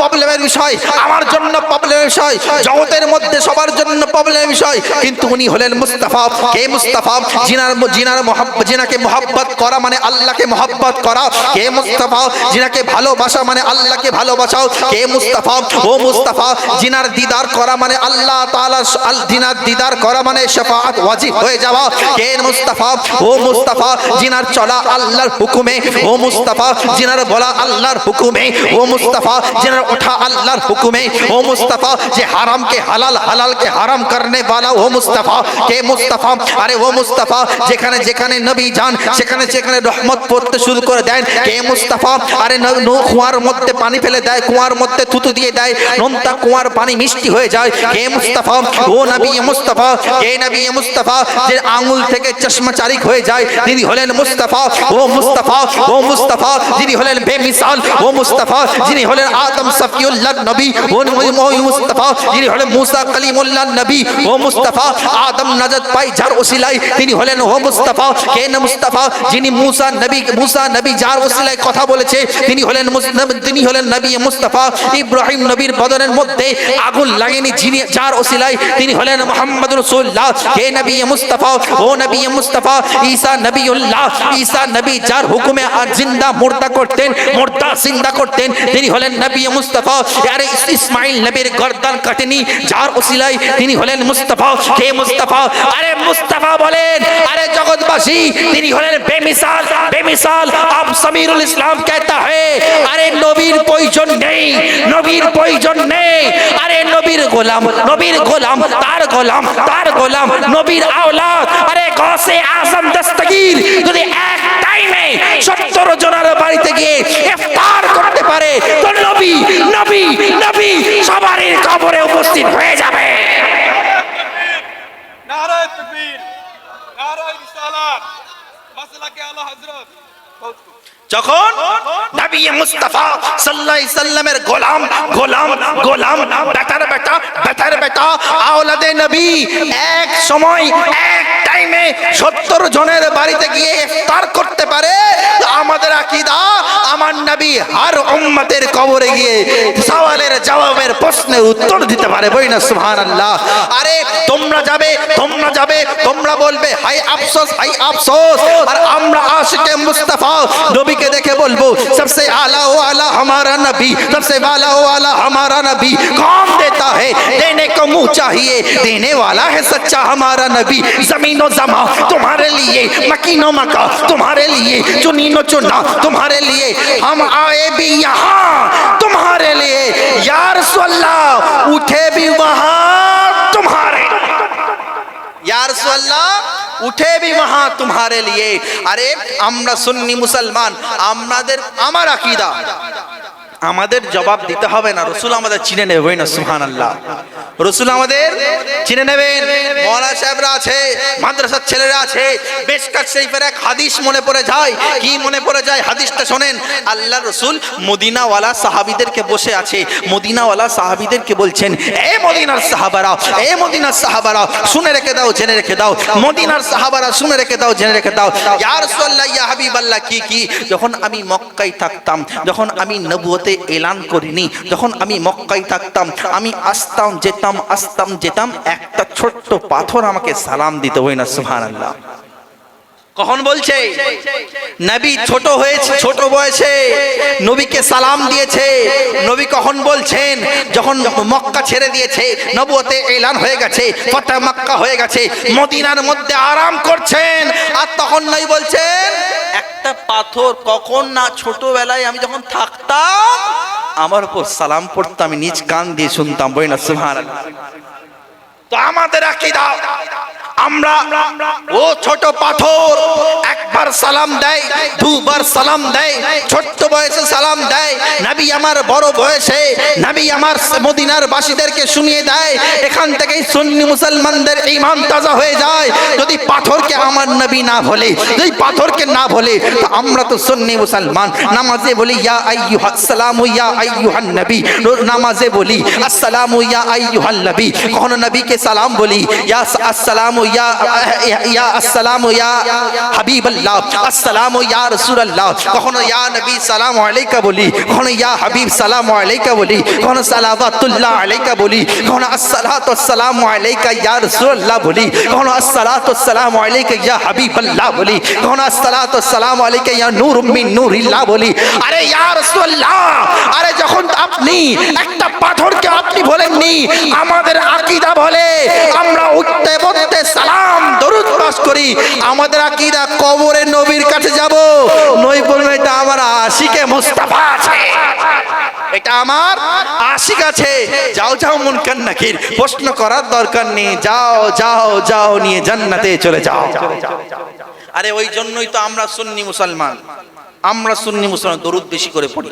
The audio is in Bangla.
প্রবলেমের বিষয়, আমার জন্য প্রবলেমের বিষয়, জগতের মধ্যে সবার জন্য প্রবলেমের বিষয়, কিন্তু উনি হলেন মুস্তাফা। কে মুস্তাফা? জিনাকে মোহাব্বত করা মানে আল্লাহকে মোহাব্বত করা। কে মুস্তাফা? জিনাকে ভালোবাসা মানে আল্লাহকে ভালোবাসাও। কে মুস্তাফা? ও মুস্তাফা। জিনার দিদার করা মানে আল্লাহ তাআলা জিনার দিদার করা মানে শাফাআত ওয়াজিব হয়ে যাওয়া। কে মুস্তাফা? ও মুস্তাফা। জিনার চলা আল্লাহর হুকুমে। ও মুস্তাফা। জিনার বলা আল্লাহর হুকুমে। ও মুস্তাফা। জিনার ওঠা আল্লাহর হুকুমে। ও মুস্তাফা। যে হারাম কে হালাল, হালাল কে হারাম করনে वाला ও মুস্তাফা। কে মুস্তাফা? আরে ও মুস্তাফা। যেখানে যেখানে নবী যান সেখানে সেখানে রহমত পড়তে শুরু করে দেন। কে মুস্তাফা? আরে কুয়ার মধ্যে পানি ফেলে দেয়, কুয়ার মধ্যে থুতু দিয়ে দেয়, নোনতা কুয়ার পানি মিষ্টি হয়ে যায়। কে মুস্তাফা? ও নবী মুস্তাফা। কে নবী মুস্তাফা? যে আঙ্গুল থেকে চশমা চারিক হয়ে যায় তিনি হলেন মুস্তাফা। ও মুস্তাফা। ও মুস্তাফা। যিনি হলেন বেমিসাল। ও মুস্তাফা। যিনি হলেন আদম সফিউল্লাহ নবী। ও মুস্তাফা। যিনি হলেন মুসা কালিমুল্লাহ নবী। ও মুস্তাফা। আদম নাজাত পাই যার ওসিলায় তিনি হলেন ও মুস্তাফা। কে না মুস্তাফা? যিনি মুসা নবী যার ওসিলায় কথা বলেছে তিনি হলেন নবী মুস্তাফা। ইব্রাহিম নবীর বদনের মধ্যে আগুন লাগেনি যিনি যার ওসিলায় তিনি হলেন মুহাম্মদুর রাসূলুল্লাহ। কে নবী মুস্তাফা? ও নবী মুস্তাফা। ঈসা নবীউল্লাহ। ঈসা নবী যার হুকুমে আর জিন্দা মুর্দা করতেন, মুর্দা জিন্দা করতেন তিনি হলেন নবী মুস্তাফা। আরে ইসমাইল নবীর গর্দান কাটেনি যার ওসিলায় তিনি হলেন মুস্তাফা। কে মুস্তাফা? আরে মুস্তাফা বলেন। আরে জগৎবাসী তিনি হলেন বেমিসাল। বেমিসাল আব সমীরুল ইসলাম कहता है আরে নবীর প্রয়োজন নেই, নবীর প্রয়োজন নেই। আরে নবীর গোলাম, নবীর গোলাম, তার গোলাম, তার গোলাম, নবীর আওলাদ। আরে গৌসে আজম দস্তগীর যদি এক টাইমে 70 জনের বাড়িতে গিয়ে ইফতার করতে পারে তো নবী নবী নবী সবারই কবরে উপস্থিত হয়ে যাবে। নারায়ে তাকবীর, নারায়ে রিসালাত, মাসলাকে আলা হযরত। যখন নবী মুস্তাফা সাল্লাল্লাহু আলাইহি সাল্লামের গোলাম গোলাম গোলাম বেটার বেটা বেটার বেটা আওলাদে নবী এক সময় এক টাইমে 70 জনের বাড়িতে গিয়ে ইফতার করতে পারে, আমাদের আকীদা আমার নবী হর উম্মতের কবরে গিয়ে সওয়ালের জবাবের প্রশ্নের উত্তর দিতে পারে। বই না সুবহানাল্লাহ। আরে তোমরা যাবে, তোমরা যাবে, তোমরা বলবে হায় আফসোস, হায় আফসোস। আর আমরা আশিকে মুস্তাফা নবীকে দেখে বলবো सबसे आला वाला हमारा नबी, सबसे वाला वाला हमारा नबी। कौन देता है? देने को मुंह चाहिए, देने वाला है सच्चा हमारा नबी। जमीनो जमा तुम्हारे लिए, मकीनो मका तुम्हारे लिए, चुनीनो चुना तुम्हारे लिए, हम आए भी यहाँ तुम्हारे लिए। या रसूलल्लाह उठे भी वहाँ तुम्हारे, या रसूलल्लाह उठे भी वहां तुम्हारे लिए। अरे আমরা সুন্নি মুসলমান, আমাদের আমার আকীদা আমাদের জবাব দিতে হবে না, রাসূল আমাদের চিনে নেবে না। সুবহানাল্লাহ। রাসূল আমাদের চিনে নেবেন। মাওলানা সাহেবরা আছে, মাদ্রাসার ছেলেরা আছে, বেশকাত শরীফের এক হাদিস মনে পড়ে যায়। কি মনে পড়ে যায়? হাদিসটা শুনেন। আল্লাহর রাসূল মদিনাওয়ালা সাহাবীদেরকে বসে আছে, মদিনাওয়ালা সাহাবীদেরকে বলছেন এ মদিনার সাহাবারা, এ মদিনার সাহাবারা শুনে রেখে দাও, জেনে রেখে দাও। মদিনার সাহাবারা শুনে রেখে দাও, জেনে রেখে দাও। ইয়া রাসূলুল্লাহ, ইয়া হাবিবাল্লাহ, কি কি? যখন আমি মক্কায় থাকতাম, যখন আমি নবুয়তে এলান করিনি, যখন আমি মক্কায় থাকতাম, আমি আসতাম যেতাম, একটা ছোট্ট পাথর আমাকে সালাম দিতে হয় না। সুবহানাল্লাহ। কখন বলছে? নবী ছোট হয়েছে, ছোট বয়সে নবীকে সালাম দিয়েছে। নবী কখন বলছেন? যখন মক্কা ছেড়ে দিয়েছে, নবুয়তে এলান হয়ে গেছে, ফতহ মক্কা হয়ে গেছে, মদিনার মধ্যে আরাম করছেন, আর তখন নবী বলছেন একটা পাথর। কখন না? ছোটবেলায় আমি যখন থাকতাম আমার উপর সালাম পড়তো, আমি নিজ কান দিয়ে শুনতাম। বই না সুবহানাল্লাহ। তো আমাদের আকীদা আমরা ও ছোট পাথর একবার সালাম দেয়, দুবার সালাম দেয়, ছোট্ট বয়সে সালাম দেয়। নবী আমার বড় বয়সে, নবী আমার মদিনার বাসীদেরকে শুনিয়ে দেয়। এখান থেকেই সুন্নি মুসলমানদের ঈমান তাজা হয়ে যায়। যদি পাথরকে আমার নবী না বলে, যদি পাথরকে না বলে, তো আমরা তো সুন্নি মুসলমান। নামাজে বলি ইয়া আইয়ুহাস সালামু ইয়া আইয়ুহান নবী, নামাজে বলি আসসালামু ইয়া আইয়ুহান নবী। কখনো নবীকে সালাম বলি ইয়া আসসালামু ইয়া আসসালামু ইয়া হাবিবাল্লাহ, আসসালামু ইয়া রাসূলুল্লাহ, কখনো ইয়া নবী সালামু আলাইকা বলি, কখনো ইয়া হাবিব সালামু আলাইকা বলি, কখনো সালাওয়াতুল্লাহ আলাইকা বলি, কখনো আসসালাতু ওয়াসসালামু আলাইকা ইয়া রাসূলুল্লাহ বলি, কখনো আসসালাতু ওয়াসসালামু আলাইকা ইয়া হাবিবাল্লাহ বলি, কখনো আসসালাতু ওয়াসসালামু আলাইকা ইয়া নূরুম মিন নূরিল্লাহ বলি। আরে ইয়া রাসূলুল্লাহ, আরে যখন আপনি একটা পাথরকে আপনি বলেননি, আমাদের আকীদা বলে আমরা উঠতে বসতে সালাম দরুদ পাঠ করি, আমাদের আকীদা কবরে নবীর কাছে যাব, নই বলবে এটা আমার আশিকে মুস্তাফা আছে, এটা আমার আশিক আছে। যাও যাও মুনকার নাকির, প্রশ্ন করার দরকার নেই, যাও যাও যাও নিয়ে জান্নাতে চলে যাও। আরে ওই জন্যই তো আমরা সুন্নি মুসলমান, আমরা সুন্নি মুসলমান দরুদ বেশি করে পড়ি।